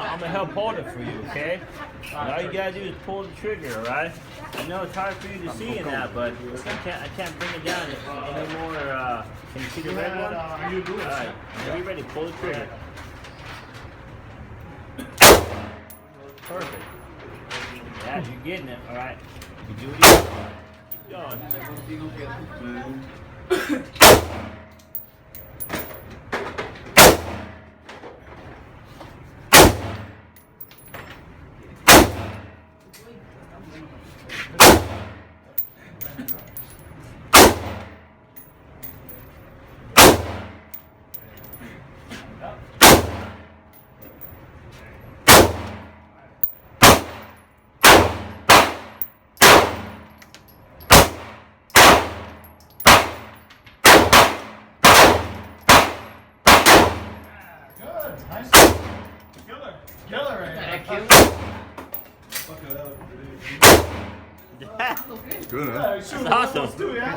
gonna help hold it for you, okay? And all you gotta do is pull the trigger, all right? I know it's hard for you to see in that, but I can't bring it down anymore. Can you see the red one? All right, are you ready? Pull the trigger. Perfect. Yeah, you're getting it, all right? You can do it again. Keep going. Nice. Killer. Killer right Yeah, there. Good, huh? Yeah, That's awesome. yeah.